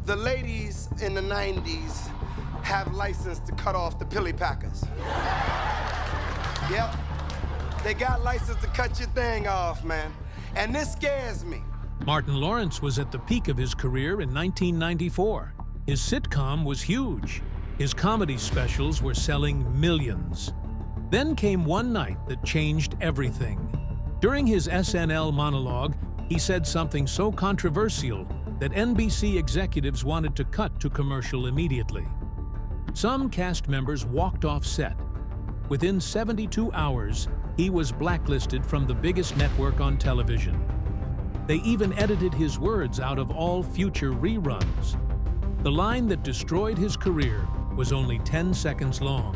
the ladies in the 90s have license to cut off the pilly packers. Yep, they got license to cut your thing off, man. And this scares me. Martin Lawrence was at the peak of his career in 1994. His sitcom was huge. His comedy specials were selling millions. Then came one night that changed everything. During his SNL monologue, he said something so controversial that NBC executives wanted to cut to commercial immediately. Some cast members walked off set. Within 72 hours, he was blacklisted from the biggest network on television. They even edited his words out of all future reruns. The line that destroyed his career was only 10 seconds long.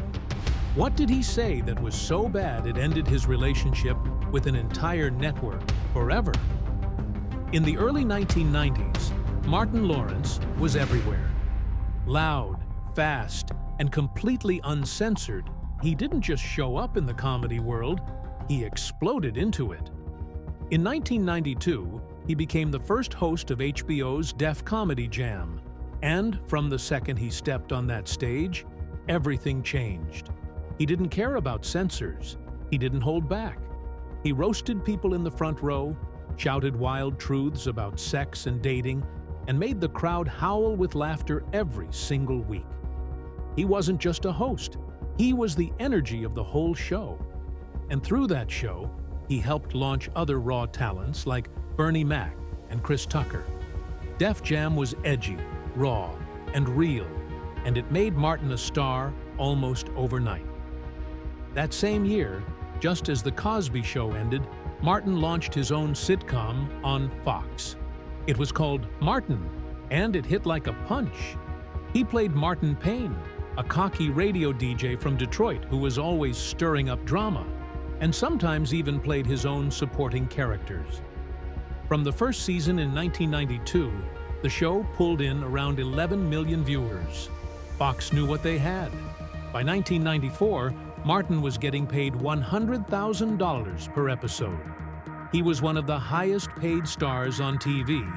What did he say that was so bad it ended his relationship with an entire network forever? In the early 1990s, Martin Lawrence was everywhere. Loud, fast, and completely uncensored, he didn't just show up in the comedy world, he exploded into it. In 1992, he became the first host of HBO's Def Comedy Jam. And from the second he stepped on that stage, everything changed. He didn't care about censors. He didn't hold back. He roasted people in the front row, shouted wild truths about sex and dating, and made the crowd howl with laughter every single week. He wasn't just a host. He was the energy of the whole show. And through that show, he helped launch other raw talents like Bernie Mac and Chris Tucker. Def Jam was edgy, raw, and real, and it made Martin a star almost overnight. That same year, just as The Cosby Show ended, Martin launched his own sitcom on Fox. It was called Martin, and it hit like a punch. He played Martin Payne, a cocky radio DJ from Detroit who was always stirring up drama, and sometimes even played his own supporting characters. From the first season in 1992, the show pulled in around 11 million viewers. Fox knew what they had. By 1994, Martin was getting paid $100,000 per episode. He was one of the highest-paid stars on TV,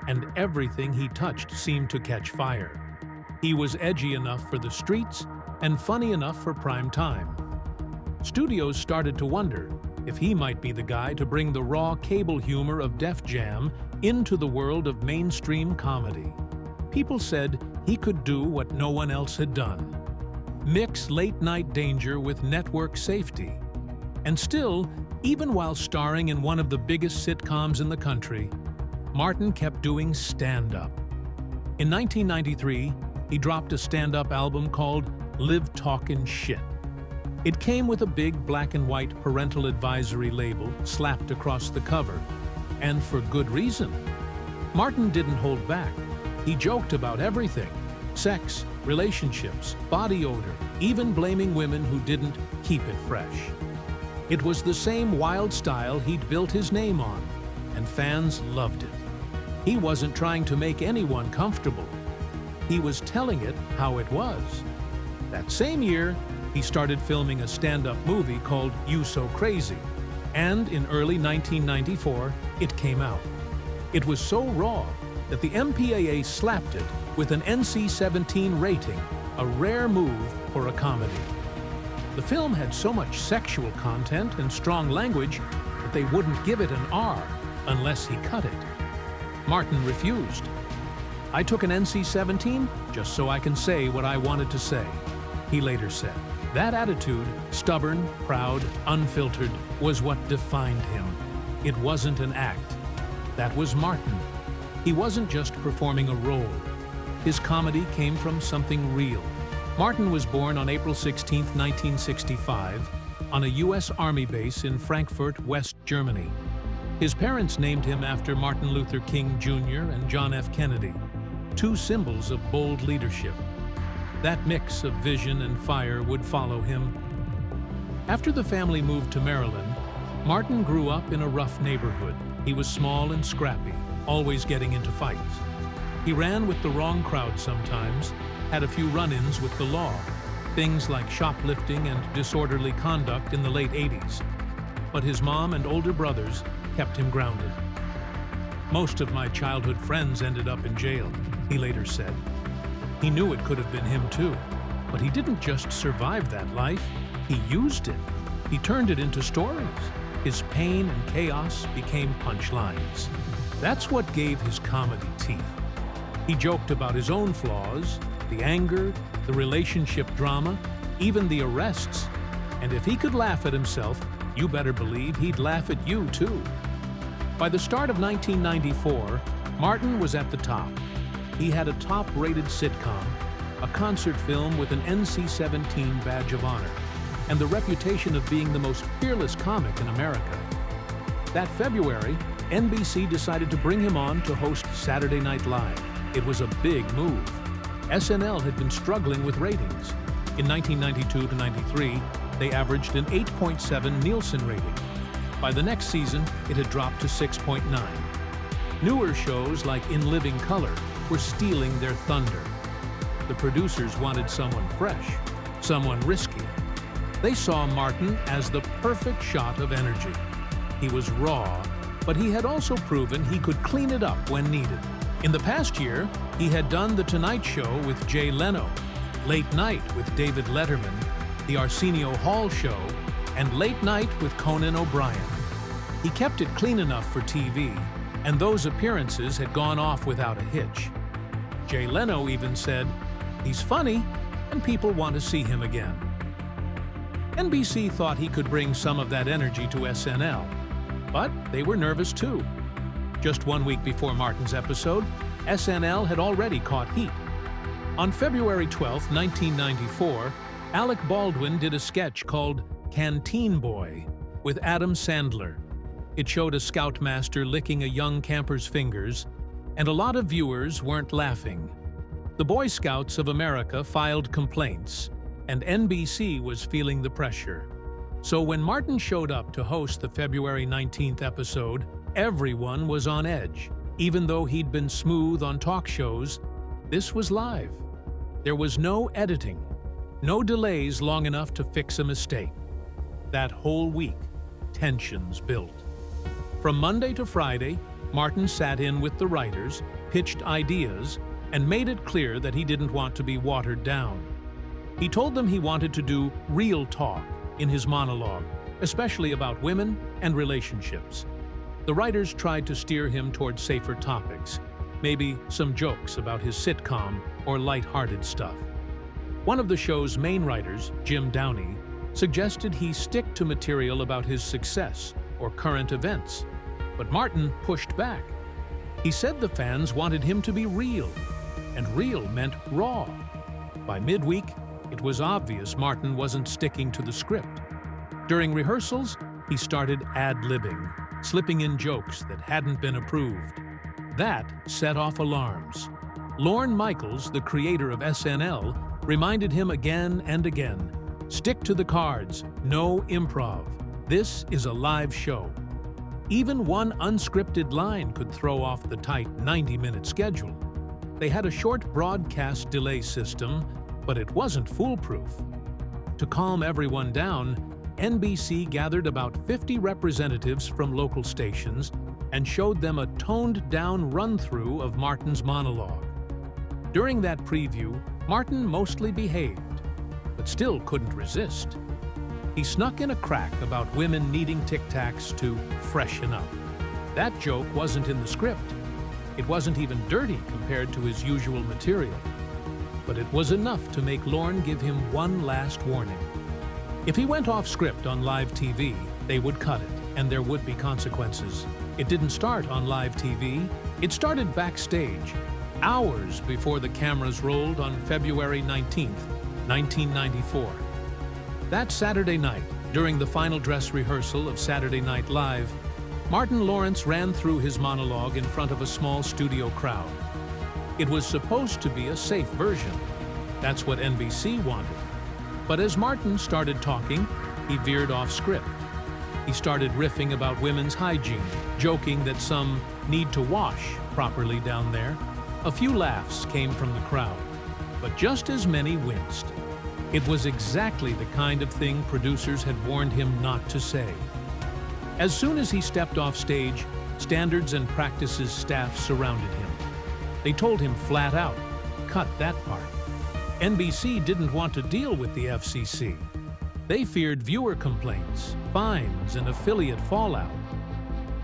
and everything he touched seemed to catch fire. He was edgy enough for the streets and funny enough for prime time. Studios started to wonder if he might be the guy to bring the raw cable humor of Def Jam into the world of mainstream comedy. People said he could do what no one else had done: mix late-night danger with network safety. And still, even while starring in one of the biggest sitcoms in the country, Martin kept doing stand-up. In 1993, he dropped a stand-up album called Live Talkin' Shit. It came with a big black and white parental advisory label slapped across the cover, and for good reason. Martin didn't hold back. He joked about everything: sex, relationships, body odor, even blaming women who didn't keep it fresh. It was the same wild style he'd built his name on, and fans loved it. He wasn't trying to make anyone comfortable. He was telling it how it was. That same year, he started filming a stand-up movie called You So Crazy, and in early 1994, it came out. It was so raw that the MPAA slapped it with an NC-17 rating, a rare move for a comedy. The film had so much sexual content and strong language that they wouldn't give it an R unless he cut it. Martin refused. "I took an NC-17 just so I can say what I wanted to say," he later said. That attitude, stubborn, proud, unfiltered, was what defined him. It wasn't an act. That was Martin. He wasn't just performing a role. His comedy came from something real. Martin was born on April 16, 1965, on a U.S. Army base in Frankfurt, West Germany. His parents named him after Martin Luther King Jr. and John F. Kennedy, two symbols of bold leadership. That mix of vision and fire would follow him. After the family moved to Maryland, Martin grew up in a rough neighborhood. He was small and scrappy, always getting into fights. He ran with the wrong crowd sometimes, had a few run-ins with the law, things like shoplifting and disorderly conduct in the late 80s. But his mom and older brothers kept him grounded. Most of my childhood friends ended up in jail, he later said. He knew it could have been him too, but he didn't just survive that life, he used it. He turned it into stories. His pain and chaos became punchlines. That's what gave his comedy teeth. He joked about his own flaws, the anger, the relationship drama, even the arrests. And if he could laugh at himself, you better believe he'd laugh at you too. By the start of 1994, Martin was at the top. He had a top-rated sitcom, a concert film with an NC-17 badge of honor, and the reputation of being the most fearless comic in America. That February, NBC decided to bring him on to host Saturday Night Live. It was a big move. SNL had been struggling with ratings. In 1992 to 93, they averaged an 8.7 Nielsen rating. By the next season, it had dropped to 6.9. Newer shows like In Living Color were stealing their thunder. The producers wanted someone fresh, someone risky. They saw Martin as the perfect shot of energy. He was raw, but he had also proven he could clean it up when needed. In the past year, he had done The Tonight Show with Jay Leno, Late Night with David Letterman, The Arsenio Hall Show, and Late Night with Conan O'Brien. He kept it clean enough for TV, and those appearances had gone off without a hitch. Jay Leno even said, "He's funny, and people want to see him again." NBC thought he could bring some of that energy to SNL, but they were nervous too. Just 1 week before Martin's episode, SNL had already caught heat. On February 12, 1994, Alec Baldwin did a sketch called Canteen Boy with Adam Sandler. It showed a scoutmaster licking a young camper's fingers, and a lot of viewers weren't laughing. The Boy Scouts of America filed complaints, and NBC was feeling the pressure. So when Martin showed up to host the February 19th episode, everyone was on edge. Even though he'd been smooth on talk shows, this was live. There was no editing, no delays long enough to fix a mistake. That whole week, tensions built. From Monday to Friday, Martin sat in with the writers, pitched ideas, and made it clear that he didn't want to be watered down. He told them he wanted to do real talk in his monologue, especially about women and relationships. The writers tried to steer him toward safer topics, maybe some jokes about his sitcom or light-hearted stuff. One of the show's main writers, Jim Downey, suggested he stick to material about his success or current events, but Martin pushed back. He said the fans wanted him to be real, and real meant raw. By midweek, it was obvious Martin wasn't sticking to the script. During rehearsals, he started ad-libbing, slipping in jokes that hadn't been approved. That set off alarms. Lorne Michaels, the creator of SNL, reminded him again and again, "Stick to the cards, no improv. This is a live show." Even one unscripted line could throw off the tight 90-minute schedule. They had a short broadcast delay system, but it wasn't foolproof. To calm everyone down, NBC gathered about 50 representatives from local stations and showed them a toned-down run-through of Martin's monologue. During that preview, Martin mostly behaved, but still couldn't resist. He snuck in a crack about women needing Tic Tacs to freshen up. That joke wasn't in the script. It wasn't even dirty compared to his usual material. But it was enough to make Lorne give him one last warning. If he went off script on live TV, they would cut it, and there would be consequences. It didn't start on live TV. It started backstage, hours before the cameras rolled on February 19th, 1994. That Saturday night, during the final dress rehearsal of Saturday Night Live, Martin Lawrence ran through his monologue in front of a small studio crowd. It was supposed to be a safe version. That's what NBC wanted. But as Martin started talking, he veered off script. He started riffing about women's hygiene, joking that some need to wash properly down there. A few laughs came from the crowd, but just as many winced. It was exactly the kind of thing producers had warned him not to say. As soon as he stepped off stage, Standards and Practices staff surrounded him. They told him flat out, cut that part. NBC didn't want to deal with the FCC. They feared viewer complaints, fines, and affiliate fallout.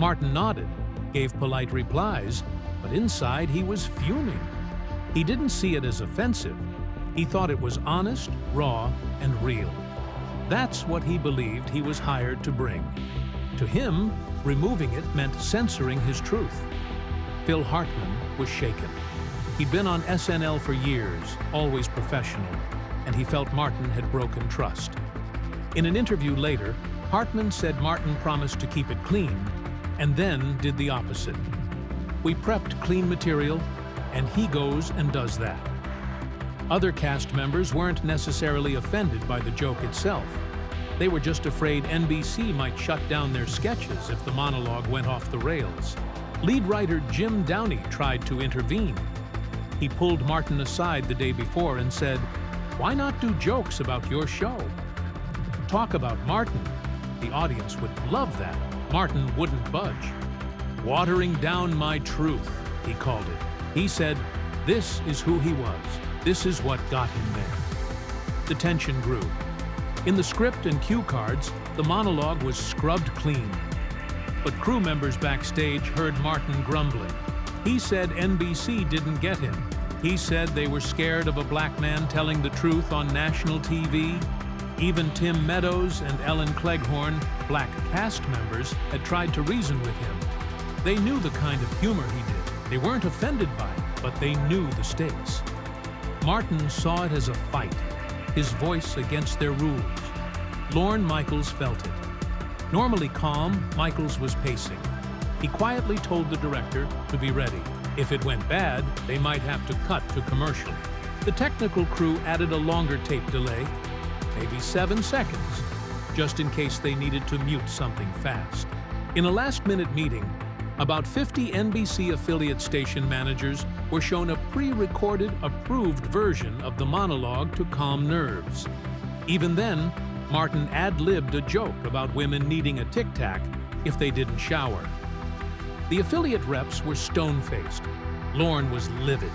Martin nodded, gave polite replies, but inside he was fuming. He didn't see it as offensive. He thought it was honest, raw, and real. That's what he believed he was hired to bring. To him, removing it meant censoring his truth. Phil Hartman was shaken. He'd been on SNL for years, always professional, and he felt Martin had broken trust. In an interview later, Hartman said Martin promised to keep it clean, and then did the opposite. We prepped clean material, and he goes and does that. Other cast members weren't necessarily offended by the joke itself. They were just afraid NBC might shut down their sketches if the monologue went off the rails. Lead writer Jim Downey tried to intervene. He pulled Martin aside the day before and said, "Why not do jokes about your show?" Talk about Martin. The audience would love that. Martin wouldn't budge. "Watering down my truth," he called it. He said, this is who he was. This is what got him there. The tension grew. In the script and cue cards, the monologue was scrubbed clean. But crew members backstage heard Martin grumbling. He said NBC didn't get him. He said they were scared of a black man telling the truth on national TV. Even Tim Meadows and Ellen Cleghorn, black cast members, had tried to reason with him. They knew the kind of humor he did. They weren't offended by it, but they knew the stakes. Martin saw it as a fight, his voice against their rules. Lorne Michaels felt it. Normally calm, Michaels was pacing. He quietly told the director to be ready. If it went bad, they might have to cut to commercial. The technical crew added a longer tape delay, maybe 7 seconds, just in case they needed to mute something fast. In a last-minute meeting, about 50 NBC affiliate station managers were shown a pre-recorded, approved version of the monologue to calm nerves. Even then, Martin ad-libbed a joke about women needing a Tic Tac if they didn't shower. The affiliate reps were stone-faced. Lorne was livid.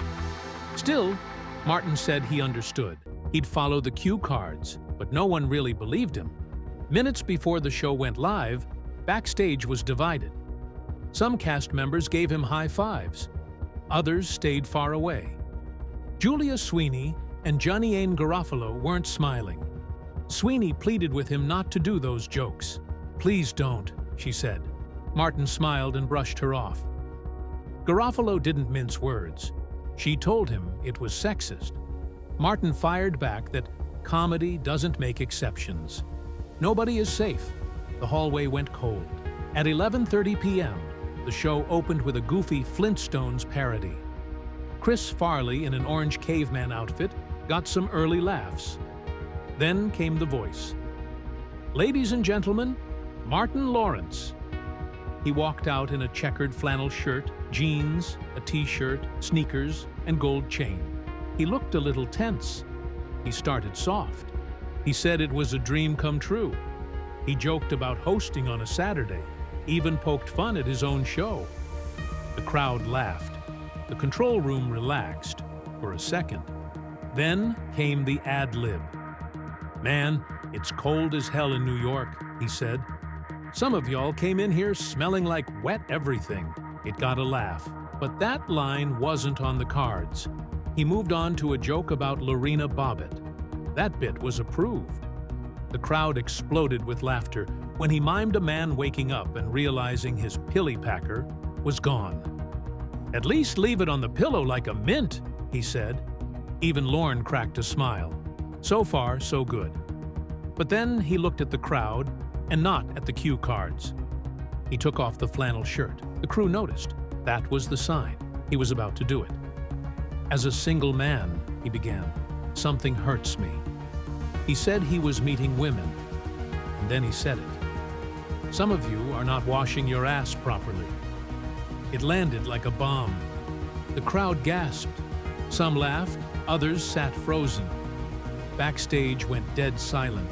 Still, Martin said he understood. He'd follow the cue cards, but no one really believed him. Minutes before the show went live, backstage was divided. Some cast members gave him high fives. Others stayed far away. Julia Sweeney and Johnny Ain Garofalo weren't smiling. Sweeney pleaded with him not to do those jokes. "Please don't," she said. Martin smiled and brushed her off. Garofalo didn't mince words. She told him it was sexist. Martin fired back that comedy doesn't make exceptions. Nobody is safe. The hallway went cold. At 11:30 p.m., the show opened with a goofy Flintstones parody. Chris Farley, in an orange caveman outfit, got some early laughs. Then came the voice. "Ladies and gentlemen, Martin Lawrence." He walked out in a checkered flannel shirt, jeans, a t-shirt, sneakers, and gold chain. He looked a little tense. He started soft. He said it was a dream come true. He joked about hosting on a Saturday, even poked fun at his own show. The crowd laughed. The control room relaxed for a second. Then came the ad-lib. "Man, it's cold as hell in New York," he said. "Some of y'all came in here smelling like wet everything." It got a laugh, but that line wasn't on the cards. He moved on to a joke about Lorena Bobbitt. That bit was approved. The crowd exploded with laughter when he mimed a man waking up and realizing his pilly packer was gone. "At least leave it on the pillow like a mint," he said. Even Lorne cracked a smile. So far, so good. But then he looked at the crowd and not at the cue cards. He took off the flannel shirt. The crew noticed. That was the sign. He was about to do it. "As a single man," he began, "something hurts me." He said he was meeting women, and then he said it. "Some of you are not washing your ass properly." It landed like a bomb. The crowd gasped. Some laughed, others sat frozen. Backstage went dead silent.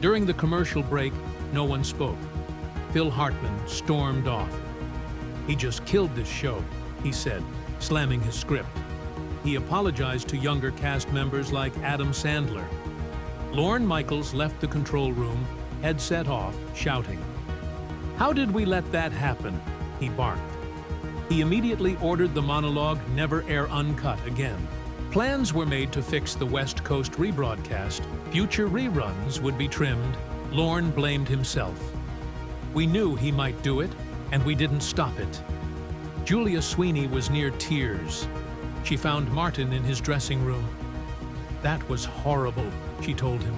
During the commercial break, no one spoke. Phil Hartman stormed off. "He just killed this show," he said, slamming his script. He apologized to younger cast members like Adam Sandler. Lorne Michaels left the control room, headset off, shouting. "How did we let that happen?" he barked. He immediately ordered the monologue never air uncut again. Plans were made to fix the West Coast rebroadcast. Future reruns would be trimmed. Lorne blamed himself. "We knew he might do it, and we didn't stop it." Julia Sweeney was near tears. She found Martin in his dressing room. "That was horrible," she told him.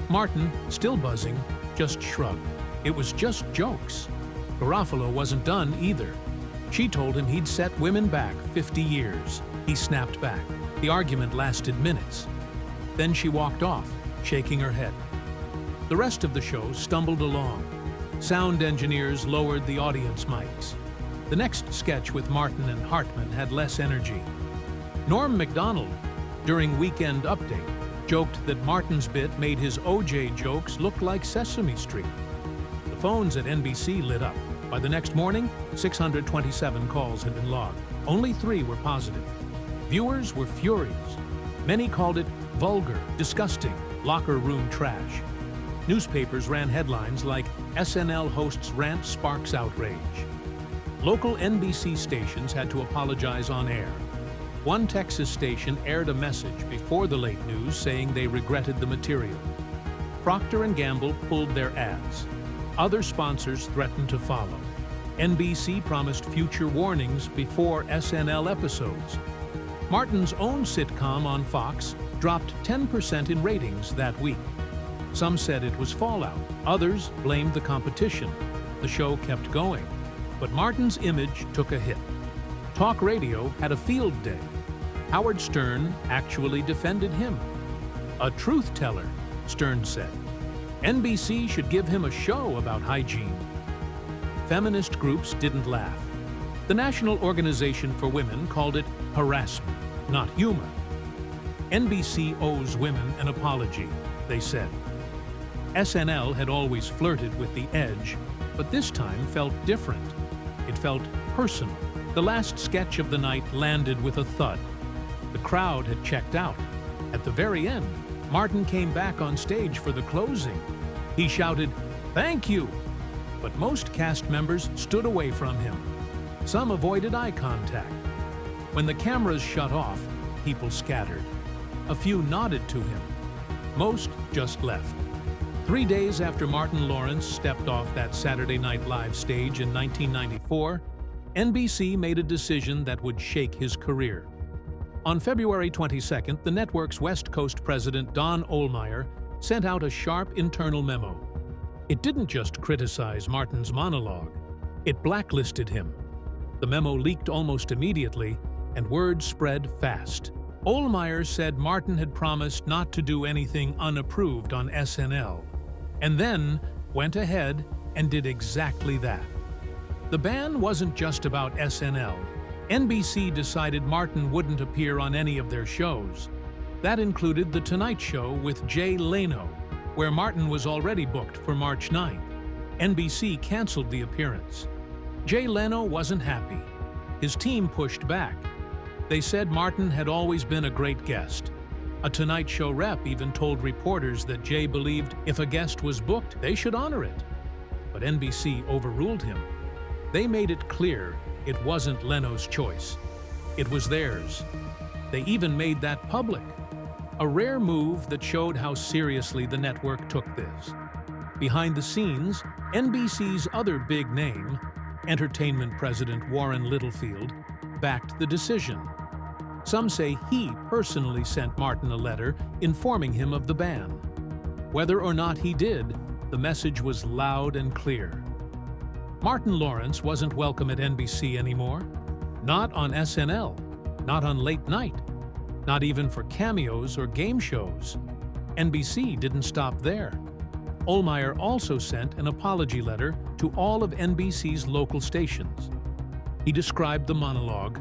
Martin, still buzzing, just shrugged. It was just jokes. Garofalo wasn't done either. She told him he'd set women back 50 years. He snapped back. The argument lasted minutes. Then she walked off, shaking her head. The rest of the show stumbled along. Sound engineers lowered the audience mics. The next sketch with Martin and Hartman had less energy. Norm Macdonald, during Weekend Update, joked that Martin's bit made his O.J. jokes look like Sesame Street. The phones at NBC lit up. By the next morning, 627 calls had been logged. Only 3 were positive. Viewers were furious. Many called it vulgar, disgusting, locker room trash. Newspapers ran headlines like "SNL hosts rant sparks outrage." Local NBC stations had to apologize on air. One Texas station aired a message before the late news saying they regretted the material. Procter & Gamble pulled their ads. Other sponsors threatened to follow. NBC promised future warnings before SNL episodes. Martin's own sitcom on Fox dropped 10% in ratings that week. Some said it was fallout. Others blamed the competition. The show kept going. But Martin's image took a hit. Talk radio had a field day. Howard Stern actually defended him. "A truth teller," Stern said. NBC should give him a show about hygiene. Feminist groups didn't laugh. The National Organization for Women called it harassment, not humor. "NBC owes women an apology," they said. SNL had always flirted with the edge, but this time felt different. It felt personal. The last sketch of the night landed with a thud. The crowd had checked out. At the very end, Martin came back on stage for the closing. He shouted, "Thank you!" But most cast members stood away from him. Some avoided eye contact. When the cameras shut off, people scattered. A few nodded to him. Most just left. 3 days after Martin Lawrence stepped off that Saturday Night Live stage in 1994, NBC made a decision that would shake his career. On February 22nd, the network's West Coast president, Don Ohlmeyer, sent out a sharp internal memo. It didn't just criticize Martin's monologue, it blacklisted him. The memo leaked almost immediately, and word spread fast. Ohlmeyer said Martin had promised not to do anything unapproved on SNL, and then went ahead and did exactly that. The ban wasn't just about SNL. NBC decided Martin wouldn't appear on any of their shows. That included The Tonight Show with Jay Leno, where Martin was already booked for March 9th. NBC canceled the appearance. Jay Leno wasn't happy. His team pushed back. They said Martin had always been a great guest. A Tonight Show rep even told reporters that Jay believed if a guest was booked, they should honor it. But NBC overruled him. They made it clear it wasn't Leno's choice. It was theirs. They even made that public. A rare move that showed how seriously the network took this. Behind the scenes, NBC's other big name, entertainment president Warren Littlefield, backed the decision. Some say he personally sent Martin a letter informing him of the ban. Whether or not he did, the message was loud and clear. Martin Lawrence wasn't welcome at NBC anymore. Not on SNL, not on late night, not even for cameos or game shows. NBC didn't stop there. Ohlmeyer also sent an apology letter to all of NBC's local stations. He described the monologue,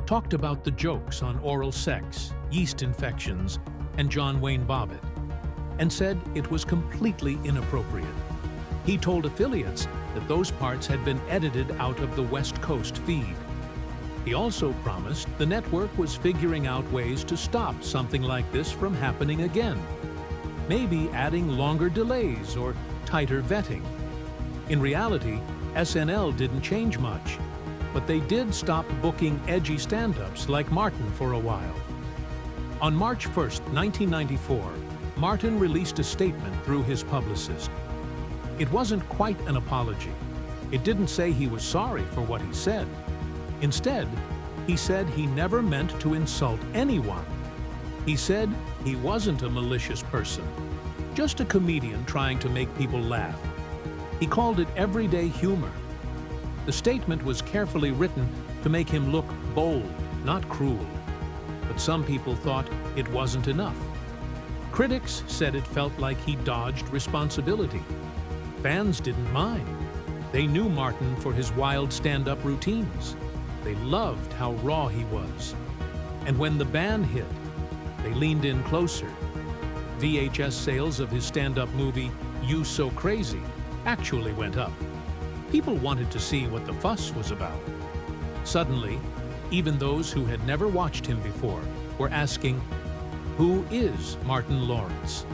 talked about the jokes on oral sex, yeast infections, and John Wayne Bobbitt, and said it was completely inappropriate. He told affiliates that those parts had been edited out of the West Coast feed. He also promised the network was figuring out ways to stop something like this from happening again, maybe adding longer delays or tighter vetting. In reality, SNL didn't change much, but they did stop booking edgy stand-ups like Martin for a while. On March 1st, 1994, Martin released a statement through his publicist. It wasn't quite an apology. It didn't say he was sorry for what he said. Instead, he said he never meant to insult anyone. He said he wasn't a malicious person, just a comedian trying to make people laugh. He called it everyday humor. The statement was carefully written to make him look bold, not cruel. But some people thought it wasn't enough. Critics said it felt like he dodged responsibility. Fans didn't mind. They knew Martin for his wild stand-up routines. They loved how raw he was. And when the ban hit, they leaned in closer. VHS sales of his stand-up movie, You So Crazy, actually went up. People wanted to see what the fuss was about. Suddenly, even those who had never watched him before were asking, "Who is Martin Lawrence?"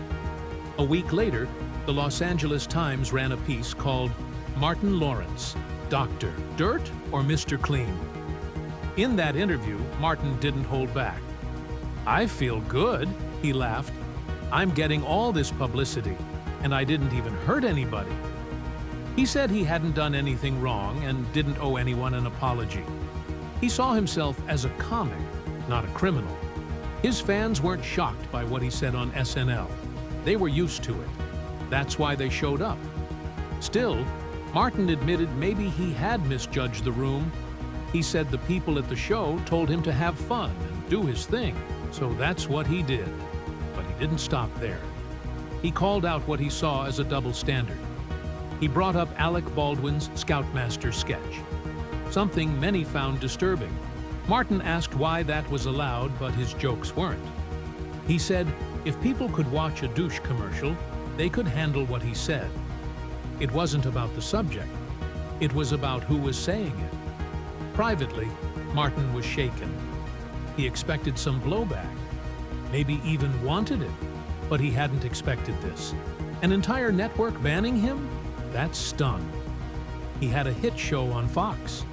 A week later, the Los Angeles Times ran a piece called Martin Lawrence, Dr. Dirt or Mr. Clean? In that interview, Martin didn't hold back. "I feel good," he laughed. "I'm getting all this publicity, and I didn't even hurt anybody." He said he hadn't done anything wrong and didn't owe anyone an apology. He saw himself as a comic, not a criminal. His fans weren't shocked by what he said on SNL. They were used to it. That's why they showed up. Still, Martin admitted maybe he had misjudged the room. He said the people at the show told him to have fun and do his thing, so that's what he did. But he didn't stop there. He called out what he saw as a double standard. He brought up Alec Baldwin's Scoutmaster sketch, something many found disturbing. Martin asked why that was allowed, but his jokes weren't. He said if people could watch a douche commercial, they could handle what he said. It wasn't about the subject. It was about who was saying it. Privately, Martin was shaken. He expected some blowback, maybe even wanted it, but he hadn't expected this. An entire network banning him? That stung. He had a hit show on Fox.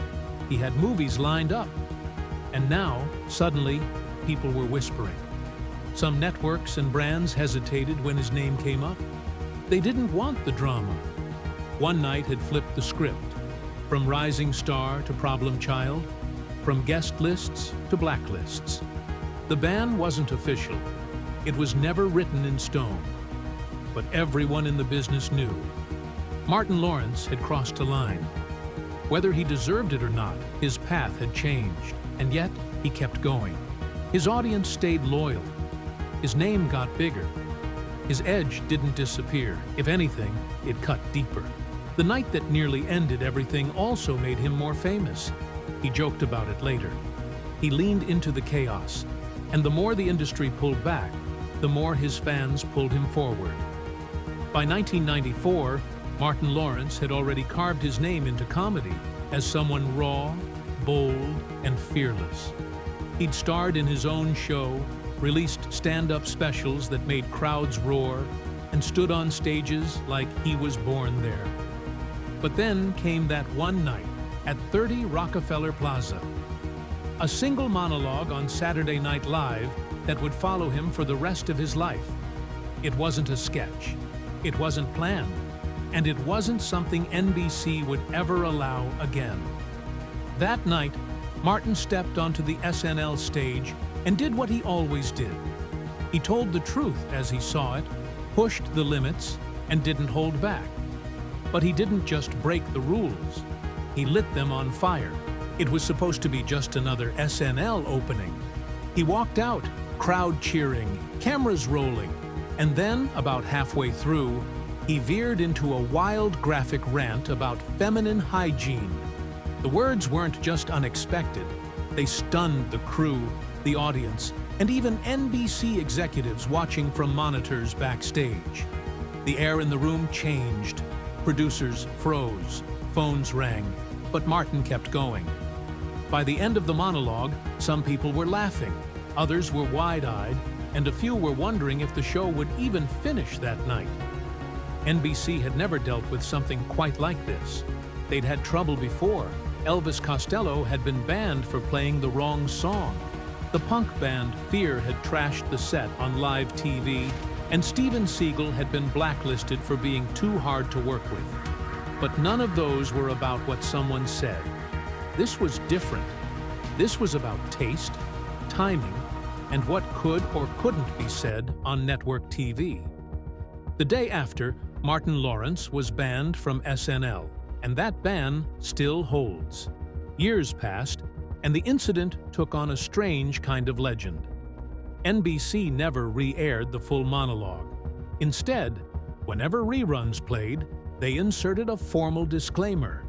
He had movies lined up. And now, suddenly, people were whispering. Some networks and brands hesitated when his name came up. They didn't want the drama. One Night had flipped the script, from rising star to problem child, from guest lists to blacklists. The ban wasn't official. It was never written in stone. But everyone in the business knew. Martin Lawrence had crossed a line. Whether he deserved it or not, his path had changed, and yet he kept going. His audience stayed loyal. His name got bigger. His edge didn't disappear. If anything, it cut deeper. The night that nearly ended everything also made him more famous. He joked about it later. He leaned into the chaos, and the more the industry pulled back, the more his fans pulled him forward. By 1994, Martin Lawrence had already carved his name into comedy as someone raw, bold, and fearless. He'd starred in his own show, released stand-up specials that made crowds roar, and stood on stages like he was born there. But then came that one night at 30 Rockefeller Plaza. A single monologue on Saturday Night Live that would follow him for the rest of his life. It wasn't a sketch. It wasn't planned. And it wasn't something NBC would ever allow again. That night, Martin stepped onto the SNL stage and did what he always did. He told the truth as he saw it, pushed the limits, and didn't hold back. But he didn't just break the rules. He lit them on fire. It was supposed to be just another SNL opening. He walked out, crowd cheering, cameras rolling, and then, about halfway through, he veered into a wild graphic rant about feminine hygiene. The words weren't just unexpected. They stunned the crew, the audience, and even NBC executives watching from monitors backstage. The air in the room changed. Producers froze, phones rang, but Martin kept going. By the end of the monologue, some people were laughing, others were wide-eyed, and a few were wondering if the show would even finish that night. NBC had never dealt with something quite like this. They'd had trouble before. Elvis Costello had been banned for playing the wrong song. The punk band Fear had trashed the set on live TV, and Steven Seagal had been blacklisted for being too hard to work with. But none of those were about what someone said. This was different. This was about taste, timing, and what could or couldn't be said on network TV. The day after, Martin Lawrence was banned from SNL, and that ban still holds. Years passed, and the incident took on a strange kind of legend. NBC never re-aired the full monologue. Instead, whenever reruns played, they inserted a formal disclaimer,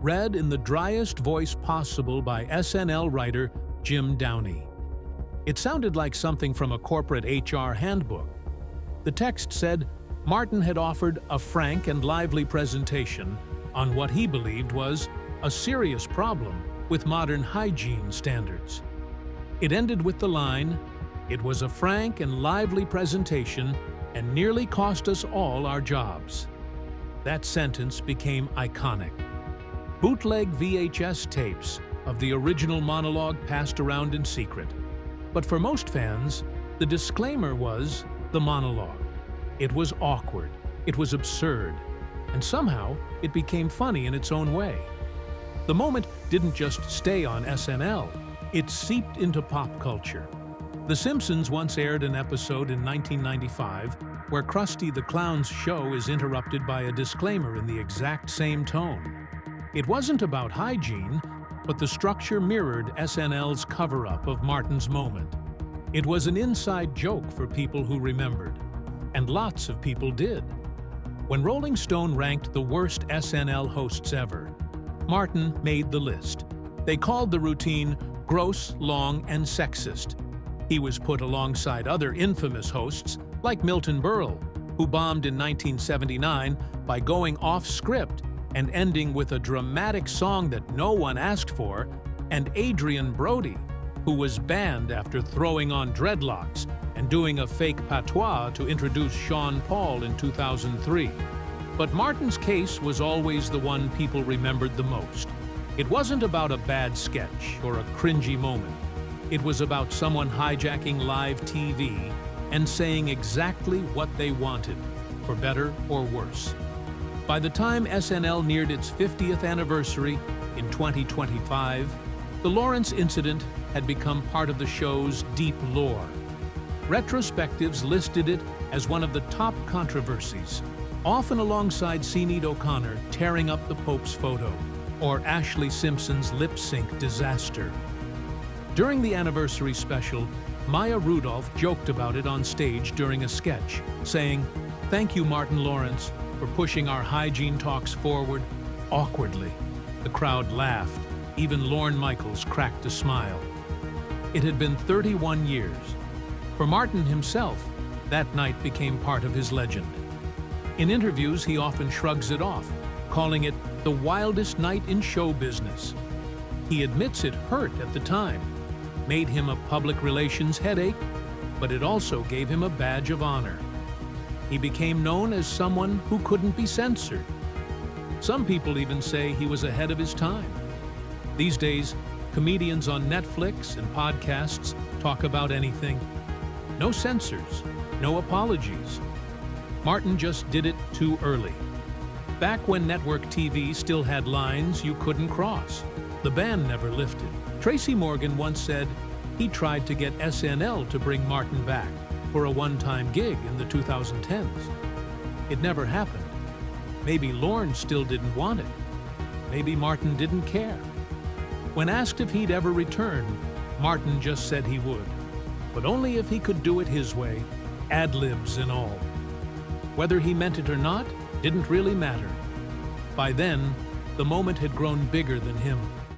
read in the driest voice possible by SNL writer Jim Downey. It sounded like something from a corporate HR handbook. The text said Martin had offered a frank and lively presentation on what he believed was a serious problem with modern hygiene standards. It ended with the line, "It was a frank and lively presentation and nearly cost us all our jobs." That sentence became iconic. Bootleg VHS tapes of the original monologue passed around in secret. But for most fans, the disclaimer was the monologue. It was awkward, it was absurd, and somehow it became funny in its own way. The moment didn't just stay on SNL, it seeped into pop culture. The Simpsons once aired an episode in 1995 where Krusty the Clown's show is interrupted by a disclaimer in the exact same tone. It wasn't about hygiene, but the structure mirrored SNL's cover-up of Martin's moment. It was an inside joke for people who remembered, and lots of people did. When Rolling Stone ranked the worst SNL hosts ever, Martin made the list. They called the routine gross, long, and sexist. He was put alongside other infamous hosts like Milton Berle, who bombed in 1979 by going off script and ending with a dramatic song that no one asked for, and Adrian Brody, who was banned after throwing on dreadlocks and doing a fake patois to introduce Sean Paul in 2003. But Martin's case was always the one people remembered the most. It wasn't about a bad sketch or a cringy moment. It was about someone hijacking live TV and saying exactly what they wanted, for better or worse. By the time SNL neared its 50th anniversary in 2025, the Lawrence incident had become part of the show's deep lore. Retrospectives listed it as one of the top controversies, often alongside Sinead O'Connor tearing up the Pope's photo, or Ashley Simpson's lip-sync disaster. During the anniversary special, Maya Rudolph joked about it on stage during a sketch, saying, "Thank you, Martin Lawrence, for pushing our hygiene talks forward awkwardly." The crowd laughed. Even Lorne Michaels cracked a smile. It had been 31 years. For Martin himself, that night became part of his legend. In interviews, he often shrugs it off, calling it the wildest night in show business. He admits it hurt at the time, made him a public relations headache, but it also gave him a badge of honor. He became known as someone who couldn't be censored. Some people even say he was ahead of his time. These days, comedians on Netflix and podcasts talk about anything. No censors, no apologies. Martin just did it too early. Back when network TV still had lines you couldn't cross, the ban never lifted. Tracy Morgan once said he tried to get SNL to bring Martin back for a one-time gig in the 2010s. It never happened. Maybe Lorne still didn't want it. Maybe Martin didn't care. When asked if he'd ever return, Martin just said he would, but only if he could do it his way, ad-libs and all. Whether he meant it or not didn't really matter. By then, the moment had grown bigger than him.